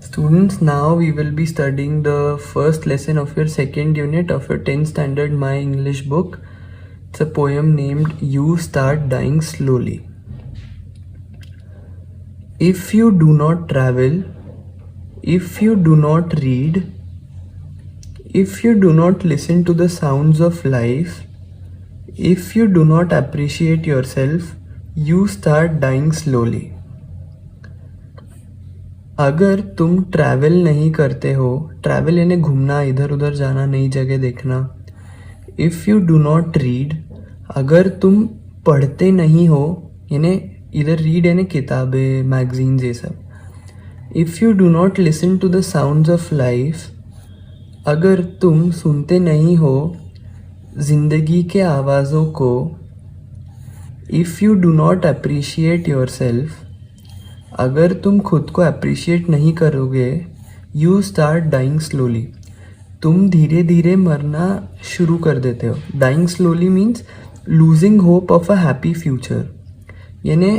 Students, now we will be studying the first lesson of your second unit of your 10th standard My English book. It's a poem named You Start Dying Slowly. If you do not travel, if you do not read, if you do not listen to the sounds of life, if you do not appreciate yourself, you start dying slowly. अगर तुम travel नहीं करते हो, travel यानी घूमना, इधर उधर जाना, नई जगह देखना. If you do not read, अगर तुम पढ़ते नहीं हो, यानी इधर रीड यानी किताबें, मैगजीन्स, ये सब. If you do not listen to the sounds of life, अगर तुम सुनते नहीं हो ज़िंदगी के आवाज़ों को. If you do not appreciate yourself, अगर तुम खुद को अप्रिशिएट नहीं करोगे, यू स्टार्ट डाइंग स्लोली, तुम धीरे धीरे मरना शुरू कर देते हो. Dying slowly means losing hope of a happy future, यानी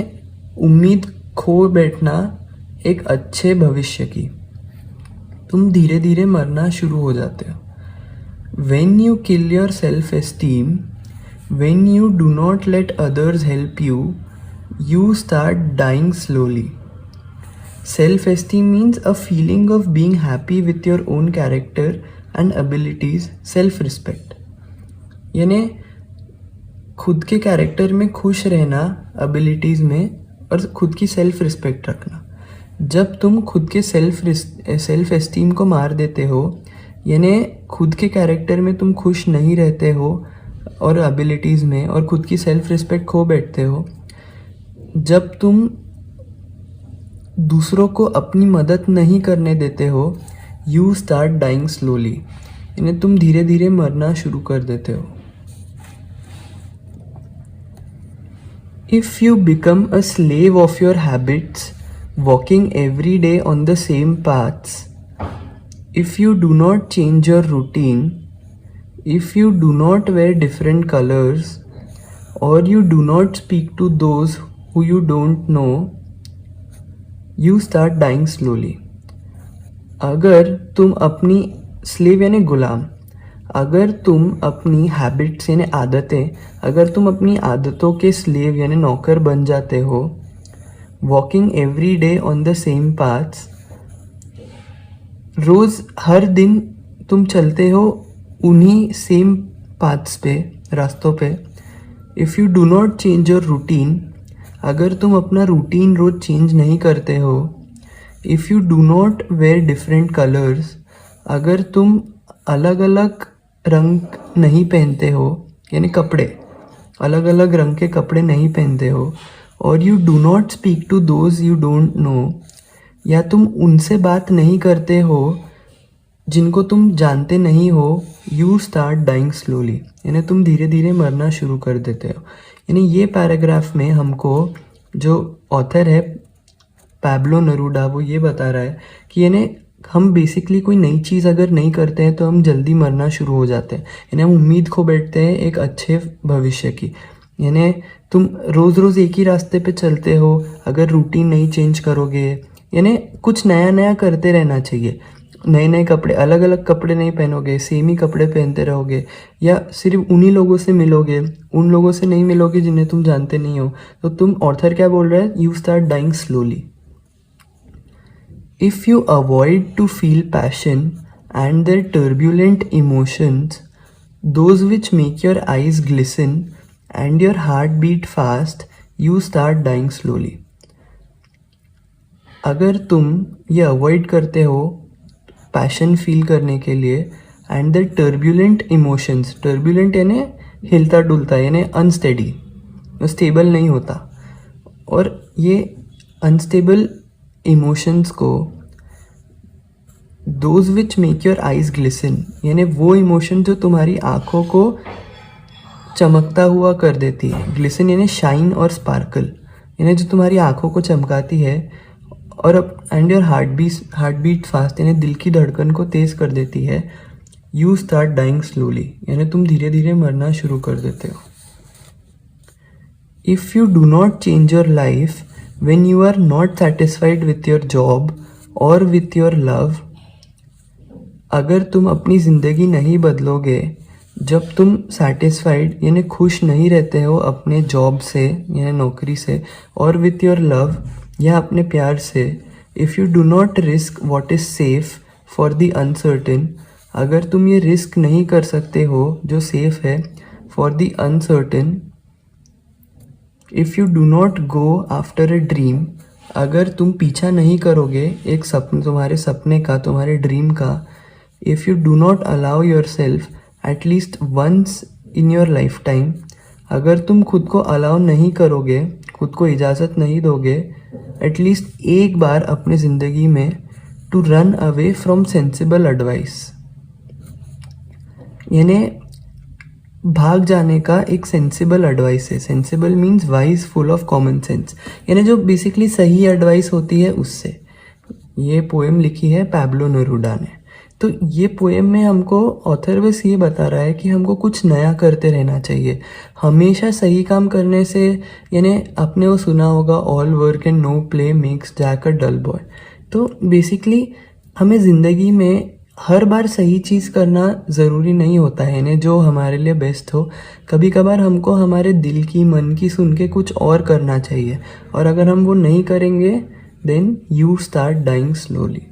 उम्मीद खो बैठना एक अच्छे भविष्य की. तुम धीरे धीरे मरना शुरू हो जाते हो. When you kill your self-esteem, when you do not let others help you, you start dying slowly. Self-esteem means a feeling of being happy with your own character and abilities, self-respect. यानी खुद के character में खुश रहना, abilities में, और खुद की सेल्फ रिस्पेक्ट रखना. जब तुम खुद के सेल्फ एस्टीम को मार देते हो, यानी खुद के कैरेक्टर में तुम खुश नहीं रहते हो और एबिलिटीज़ में, और खुद की सेल्फ रिस्पेक्ट खो बैठते हो, जब तुम दूसरों को अपनी मदद नहीं करने देते हो, यू स्टार्ट डाइंग स्लोली, यानी तुम धीरे धीरे मरना शुरू कर देते हो. If you become a slave of your habits, walking every day on the same paths, if you do not change your routine, if you do not wear different colors, or you do not speak to those who you don't know, you start dying slowly. अगर तुम अपनी slave यानी गुलाम, अगर तुम अपनी habits यानी आदतें, अगर तुम अपनी आदतों के स्लेव यानी नौकर बन जाते हो, walking every day on the same paths, रोज़ हर दिन तुम चलते हो उन्हीं सेम पाथ्स पे, रास्तों पे. If you do not change your routine, अगर तुम अपना रूटीन रोज़ चेंज नहीं करते हो. If you do not wear different colours, अगर तुम अलग अलग रंग नहीं पहनते हो, यानी कपड़े, अलग अलग रंग के कपड़े नहीं पहनते हो. और you do not speak to those you don't know, या तुम उनसे बात नहीं करते हो जिनको तुम जानते नहीं हो, यू स्टार्ट डाइंग स्लोली, यानी तुम धीरे धीरे मरना शुरू कर देते हो. यानी ये पैराग्राफ में हमको जो ऑथर है पैब्लो नेरूडा, वो ये बता रहा है कि यानी हम बेसिकली कोई नई चीज़ अगर नहीं करते हैं तो हम जल्दी मरना शुरू हो जाते हैं, यानी हम उम्मीद खो बैठते हैं एक अच्छे भविष्य की. यानी तुम रोज़ रोज़ एक ही रास्ते पे चलते हो, अगर रूटीन नहीं चेंज करोगे, यानी कुछ नया नया करते रहना चाहिए. नए नए कपड़े, अलग अलग कपड़े नहीं पहनोगे, सेम ही कपड़े पहनते रहोगे, या सिर्फ उन्हीं लोगों से मिलोगे, उन लोगों से नहीं मिलोगे जिन्हें तुम जानते नहीं हो, तो तुम, ऑथर क्या बोल रहा है, you start dying slowly. If you avoid to feel passion and their turbulent emotions, those which make your eyes glisten and your heart beat fast, you start dying slowly. अगर तुम ये अवॉइड करते हो passion feel करने के लिए, and the turbulent emotions, turbulent यानी हिलता डुलता, यानी अनस्टेडी, स्टेबल नहीं होता, और ये अनस्टेबल इमोशंस को, those which make your eyes glisten, यानी वो इमोशन जो तुम्हारी आँखों को चमकता हुआ कर देती है. ग्लिसन यानी शाइन और स्पार्कल, यानी जो तुम्हारी आँखों को चमकाती है, और and your heart beat fast, यानी दिल की धड़कन को तेज़ कर देती है. यू स्टार्ट डाइंग स्लोली, यानी तुम धीरे धीरे मरना शुरू कर देते हो. If you do not change your life when you are not satisfied with your job और विथ योर लव, अगर तुम अपनी ज़िंदगी नहीं बदलोगे, जब तुम सेटिस्फाइड यानी खुश नहीं रहते हो अपने जॉब से यानी नौकरी से और विथ योर लव या अपने प्यार से, if you do not risk what is safe for the uncertain, अगर तुम ये रिस्क नहीं कर सकते हो जो सेफ है for the uncertain, if you do not go after a dream, अगर तुम पीछा नहीं करोगे एक सपने, तुम्हारे सपने का, तुम्हारे ड्रीम का, if you do not allow yourself at least once in your life time, अगर तुम खुद को अलाउ नहीं करोगे, खुद को इजाज़त नहीं दोगे एटलीस्ट एक बार अपनी ज़िंदगी में to run away from sensible advice, यानी भाग जाने का एक सेंसिबल एडवाइस है। Sensible means wise, full of common sense, यानी जो बेसिकली सही एडवाइस होती है उससे। ये पोएम लिखी है पैब्लो नेरूडा ने। तो ये पोएम में हमको ऑथर बस ये बता रहा है कि हमको कुछ नया करते रहना चाहिए, हमेशा सही काम करने से, यानी आपने वो सुना होगा all work and no play makes Jack a dull boy. तो बेसिकली हमें ज़िंदगी में हर बार सही चीज़ करना ज़रूरी नहीं होता है, यानी जो हमारे लिए बेस्ट हो। कभी कभार हमको हमारे दिल की, मन की सुन के कुछ और करना चाहिए, और अगर हम वो नहीं करेंगे then you start dying slowly.